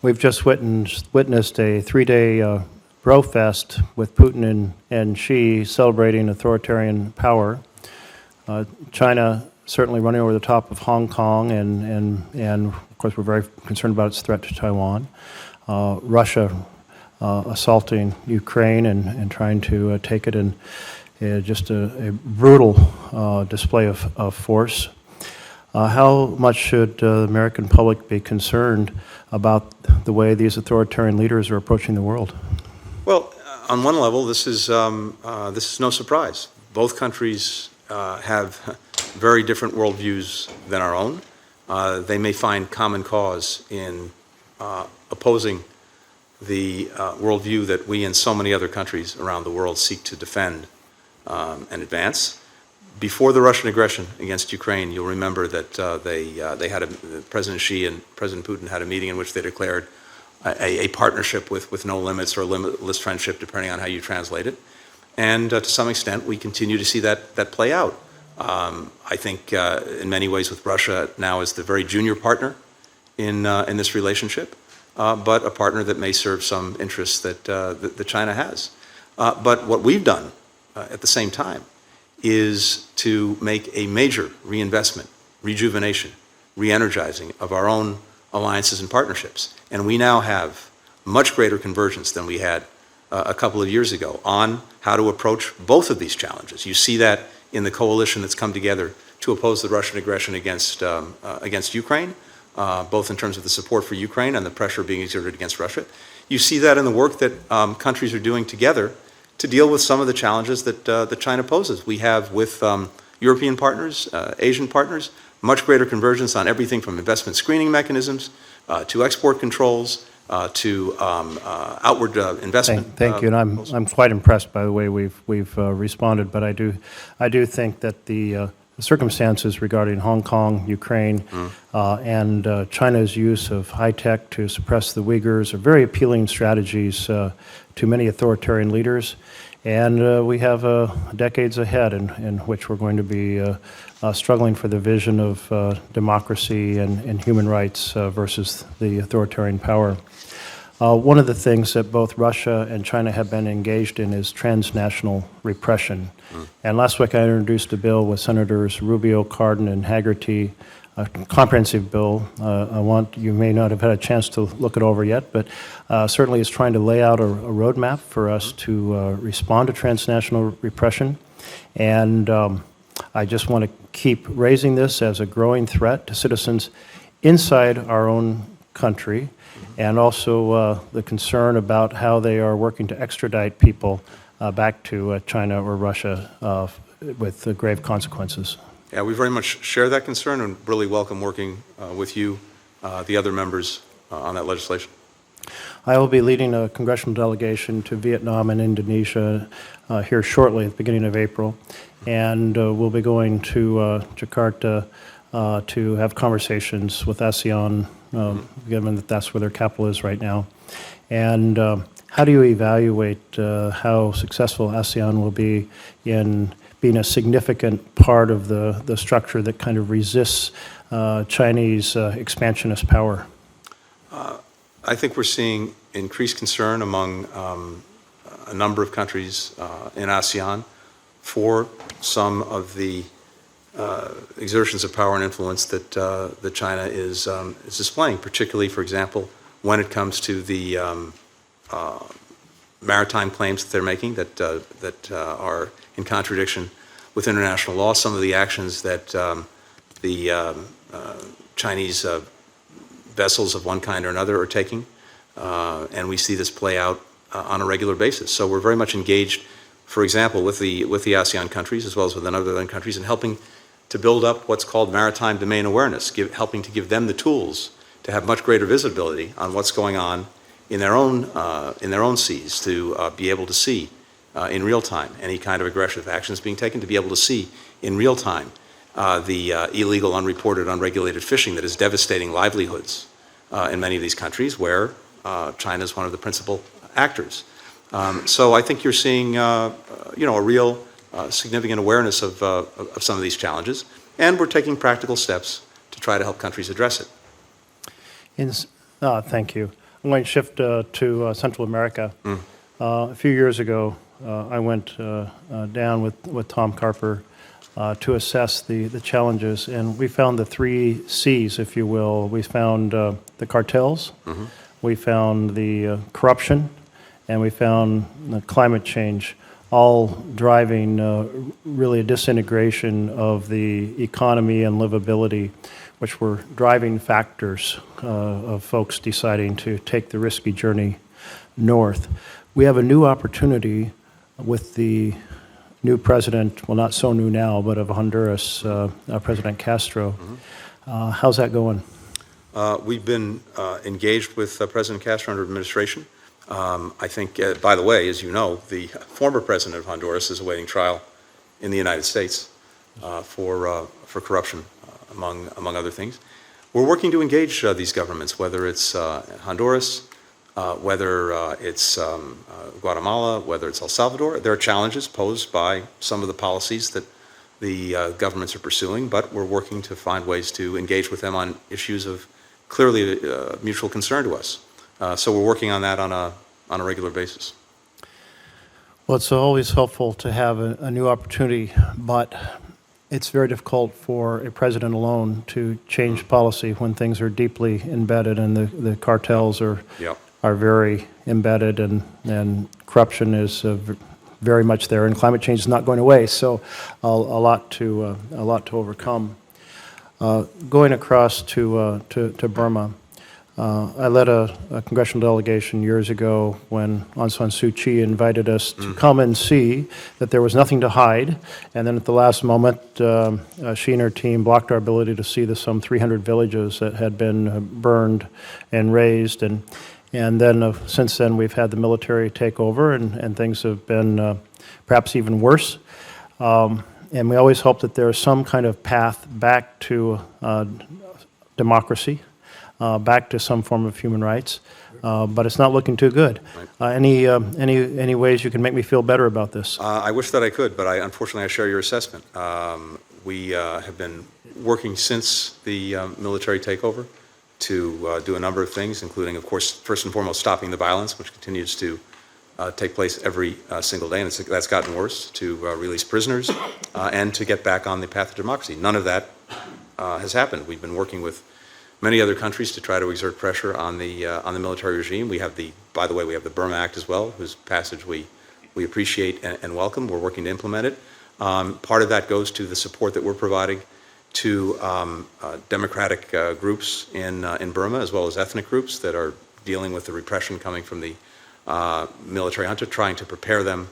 We've just witnessed a three-day bro fest with Putin and Xi celebrating authoritarian power. China certainly running over the top of Hong Kong, and of course we're very concerned about its threat to Taiwan. Russia assaulting Ukraine and trying to take it in just a brutal display of force. How much should the American public be concerned about the way these authoritarian leaders are approaching the world? Well, on one level, this is no surprise. Both countries have very different worldviews than our own. They may find common cause in opposing the worldview that we and so many other countries around the world seek to defend and advance. Before the Russian aggression against Ukraine, you'll remember that they had President Xi and President Putin had a meeting in which they declared a partnership with no limits or a limitless friendship, depending on how you translate it. And to some extent, we continue to see that play out. I think in many ways with Russia now as the very junior partner in this relationship, but a partner that may serve some interests that China has. But what we've done at the same time is to make a major reinvestment, rejuvenation, re-energizing of our own alliances and partnerships. And we now have much greater convergence than we had a couple of years ago on how to approach both of these challenges. You see that in the coalition that's come together to oppose the Russian aggression against Ukraine, both in terms of the support for Ukraine and the pressure being exerted against Russia. You see that in the work that countries are doing together to deal with some of the challenges that China poses. We have with European partners, Asian partners, much greater convergence on everything from investment screening mechanisms to export controls to outward investment. Thank you, and I'm quite impressed by the way we've responded. But I do think that the circumstances regarding Hong Kong, Ukraine, and China's use of high tech to suppress the Uyghurs are very appealing strategies to many authoritarian leaders. And we have decades ahead in which we're going to be struggling for the vision of democracy and human rights versus the authoritarian power. One of the things that both Russia and China have been engaged in is transnational repression. And last week I introduced a bill with Senators Rubio, Cardin, and Haggerty, a comprehensive bill. You may not have had a chance to look it over yet, but certainly it's trying to lay out a roadmap for us to respond to transnational repression. And I just want to keep raising this as a growing threat to citizens inside our own country, and also the concern about how they are working to extradite people back to China or Russia with grave consequences. Yeah, we very much share that concern and really welcome working with you, the other members, on that legislation. I will be leading a congressional delegation to Vietnam and Indonesia here shortly at the beginning of April, and we'll be going to Jakarta to have conversations with ASEAN, given that that's where their capital is right now. And how do you evaluate how successful ASEAN will be in being a significant part of the structure that kind of resists Chinese expansionist power? I think we're seeing increased concern among a number of countries in ASEAN for some of the exertions of power and influence that China is displaying, particularly, for example, when it comes to the maritime claims that they're making that are in contradiction with international law. Some of the actions that the Chinese vessels of one kind or another are taking, and we see this play out on a regular basis. So we're very much engaged, for example, with the ASEAN countries as well as with other countries in helping to build up what's called maritime domain awareness, helping to give them the tools to have much greater visibility on what's going on in their own seas, to be able to see in real time any kind of aggressive actions being taken, to be able to see in real time the illegal, unreported, unregulated fishing that is devastating livelihoods in many of these countries where China is one of the principal actors. So I think you're seeing a real significant awareness of some of these challenges, and we're taking practical steps to try to help countries address it. Thank you. I'm going to shift to Central America. A few years ago, I went down with Tom Carper to assess the challenges, and we found the 3 C's, if you will. We found the cartels, we found the corruption, and we found the climate change, all driving really a disintegration of the economy and livability, which were driving factors of folks deciding to take the risky journey north. We have a new opportunity with the new president, well, not so new now, but of Honduras, President Castro. How's that going? We've been engaged with President Castro under administration. I think, by the way, as you know, the former president of Honduras is awaiting trial in the United States for corruption, among other things. We're working to engage these governments, whether it's Honduras, whether it's Guatemala, whether it's El Salvador. There are challenges posed by some of the policies that the governments are pursuing, but we're working to find ways to engage with them on issues of clearly mutual concern to us. So we're working on that on a regular basis. Well, it's always helpful to have a new opportunity, but it's very difficult for a president alone to change policy when things are deeply embedded and the cartels are very embedded and corruption is very much there, and climate change is not going away. So a lot to overcome. Going across to Burma. I led a congressional delegation years ago when Aung San Suu Kyi invited us to come and see that there was nothing to hide. And then at the last moment, she and her team blocked our ability to see the some 300 villages that had been burned and razed. And then since then, we've had the military take over, and things have been perhaps even worse. And we always hope that there is some kind of path back to democracy. Back to some form of human rights, but it's not looking too good. Any ways you can make me feel better about this? I wish that I could, but unfortunately I share your assessment. We have been working since the military takeover to do a number of things, including, of course, first and foremost, stopping the violence, which continues to take place every single day, and that's gotten worse, to release prisoners, and to get back on the path of democracy. None of that has happened. We've been working with many other countries to try to exert pressure on the military regime. We have by the way, we have the Burma Act as well, whose passage we appreciate and welcome. We're working to implement it. Part of that goes to the support that we're providing to democratic groups in Burma, as well as ethnic groups that are dealing with the repression coming from the military junta, trying to prepare them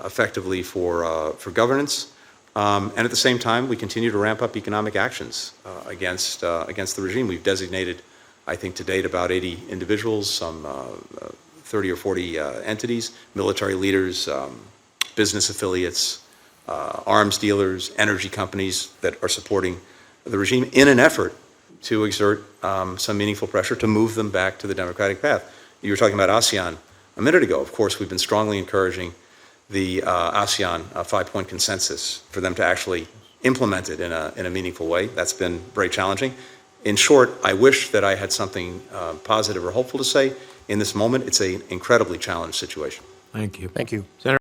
effectively for governance. And at the same time, we continue to ramp up economic actions against the regime. We've designated, I think to date, about 80 individuals, some 30 or 40 entities, military leaders, business affiliates, arms dealers, energy companies that are supporting the regime in an effort to exert some meaningful pressure to move them back to the democratic path. You were talking about ASEAN a minute ago. Of course, we've been strongly encouraging the ASEAN 5-point consensus for them to actually implement it in a meaningful way. That's been very challenging. In short, I wish that I had something positive or hopeful to say. In this moment, it's an incredibly challenged situation. Thank you. Thank you. Senator